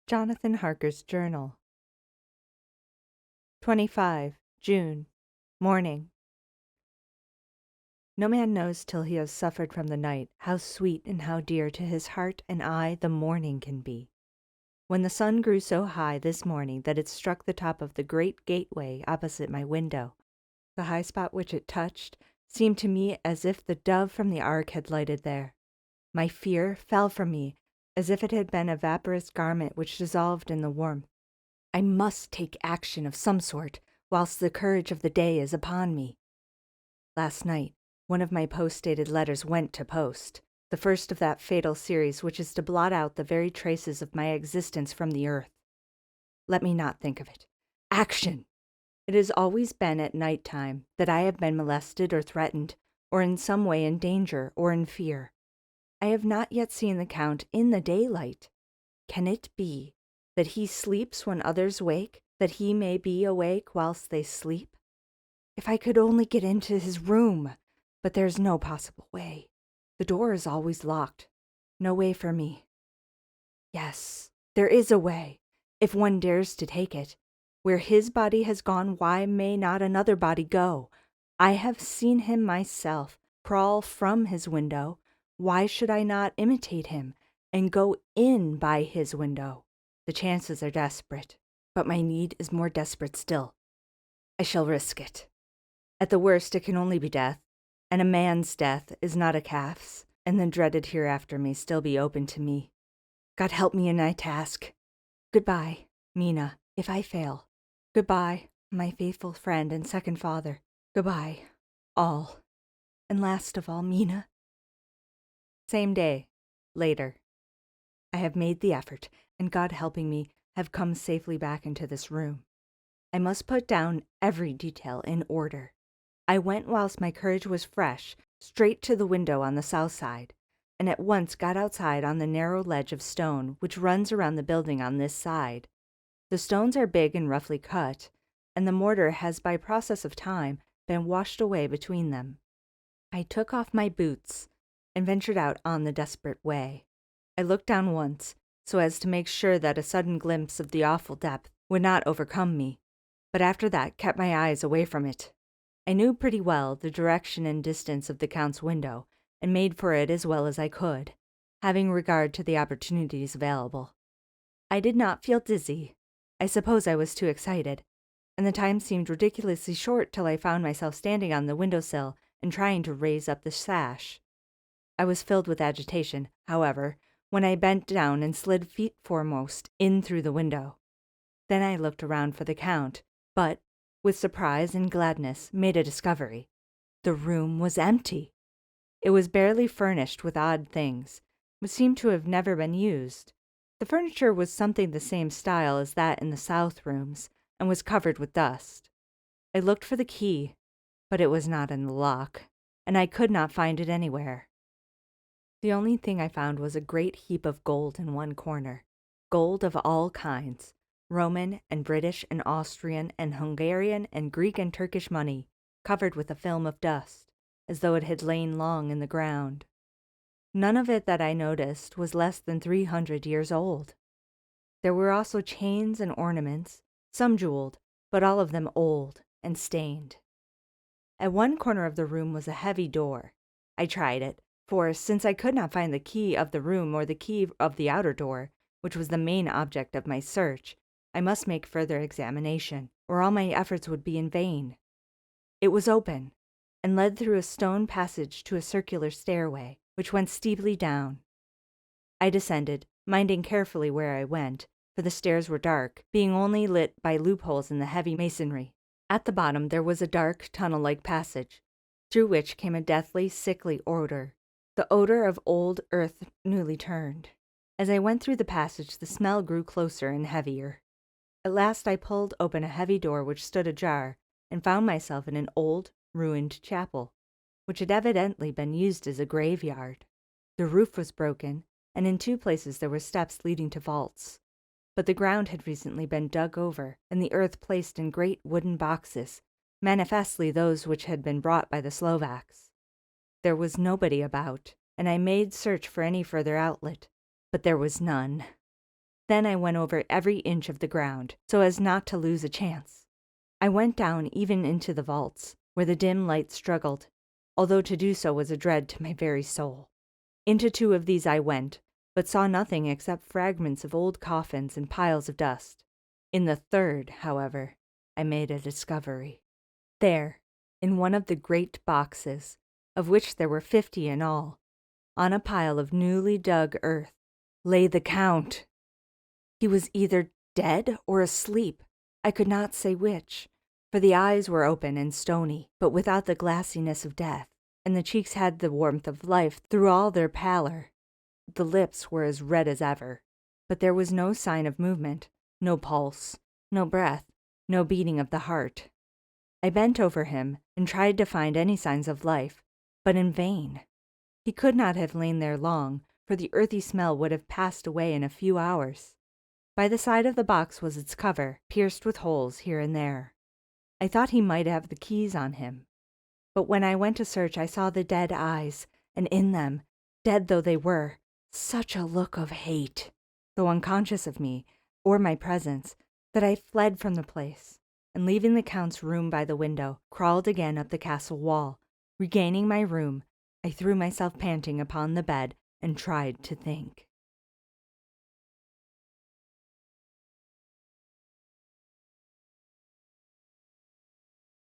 Jonathan Harker's Journal. 25 June. Morning. No man knows till he has suffered from the night how sweet and how dear to his heart and eye the morning can be. When the sun grew so high this morning that it struck the top of the great gateway opposite my window, the high spot which it touched seemed to me as if the dove from the ark had lighted there. My fear fell from me as if it had been a vaporous garment which dissolved in the warmth. I must take action of some sort whilst the courage of the day is upon me. Last night, one of my post-dated letters went to post, the first of that fatal series which is to blot out the very traces of my existence from the earth. Let me not think of it. Action! It has always been at night time that I have been molested or threatened, or in some way in danger or in fear. I have not yet seen the Count in the daylight. Can it be that he sleeps when others wake, that he may be awake whilst they sleep? If I could only get into his room! But there is no possible way. The door is always locked. No way for me. Yes, there is a way, if one dares to take it. Where his body has gone, why may not another body go? I have seen him myself crawl from his window. Why should I not imitate him and go in by his window? The chances are desperate, but my need is more desperate still. I shall risk it. At the worst, it can only be death, and a man's death is not a calf's, and the dreaded hereafter may still be open to me. God help me in my task. Goodbye, Mina, if I fail. Goodbye, my faithful friend and second father. Goodbye, all. And last of all, Mina. Same day, later. I have made the effort, and God helping me, have come safely back into this room. I must put down every detail in order. I went whilst my courage was fresh, straight to the window on the south side, and at once got outside on the narrow ledge of stone which runs around the building on this side. The stones are big and roughly cut, and the mortar has by process of time been washed away between them. I took off my boots and ventured out on the desperate way. I looked down once, so as to make sure that a sudden glimpse of the awful depth would not overcome me, but after that kept my eyes away from it. I knew pretty well the direction and distance of the Count's window, and made for it as well as I could, having regard to the opportunities available. I did not feel dizzy. I suppose I was too excited, and the time seemed ridiculously short till I found myself standing on the window-sill and trying to raise up the sash. I was filled with agitation, however, when I bent down and slid feet foremost in through the window. Then I looked around for the Count, but, with surprise and gladness, made a discovery. The room was empty. It was barely furnished with odd things, which seemed to have never been used. The furniture was something the same style as that in the south rooms, and was covered with dust. I looked for the key, but it was not in the lock, and I could not find it anywhere. The only thing I found was a great heap of gold in one corner, gold of all kinds, Roman and British and Austrian and Hungarian and Greek and Turkish money, covered with a film of dust, as though it had lain long in the ground. None of it that I noticed was less than 300 years old. There were also chains and ornaments, some jeweled, but all of them old and stained. At one corner of the room was a heavy door. I tried it, for since I could not find the key of the room or the key of the outer door, which was the main object of my search, I must make further examination, or all my efforts would be in vain. It was open, and led through a stone passage to a circular stairway, which went steeply down. I descended, minding carefully where I went, for the stairs were dark, being only lit by loopholes in the heavy masonry. At the bottom there was a dark, tunnel-like passage, through which came a deathly, sickly odor, the odor of old earth newly turned. As I went through the passage, the smell grew closer and heavier. At last I pulled open a heavy door which stood ajar, and found myself in an old, ruined chapel, which had evidently been used as a graveyard. The roof was broken, and in two places there were steps leading to vaults. But the ground had recently been dug over, and the earth placed in great wooden boxes, manifestly those which had been brought by the Slovaks. There was nobody about, and I made search for any further outlet, but there was none. Then I went over every inch of the ground, so as not to lose a chance. I went down even into the vaults, where the dim light struggled, although to do so was a dread to my very soul. Into 2 of these I went, but saw nothing except fragments of old coffins and piles of dust. In the 3rd, however, I made a discovery. There, in one of the great boxes, of which there were 50 in all, on a pile of newly dug earth, lay the Count. He was either dead or asleep. I could not say which, for the eyes were open and stony, but without the glassiness of death, and the cheeks had the warmth of life through all their pallor. The lips were as red as ever, but there was no sign of movement, no pulse, no breath, no beating of the heart. I bent over him and tried to find any signs of life, but in vain. He could not have lain there long, for the earthy smell would have passed away in a few hours. By the side of the box was its cover, pierced with holes here and there. I thought he might have the keys on him, but when I went to search I saw the dead eyes, and in them, dead though they were, such a look of hate, though unconscious of me, or my presence, that I fled from the place, and leaving the Count's room by the window, crawled again up the castle wall. Regaining my room, I threw myself panting upon the bed, and tried to think.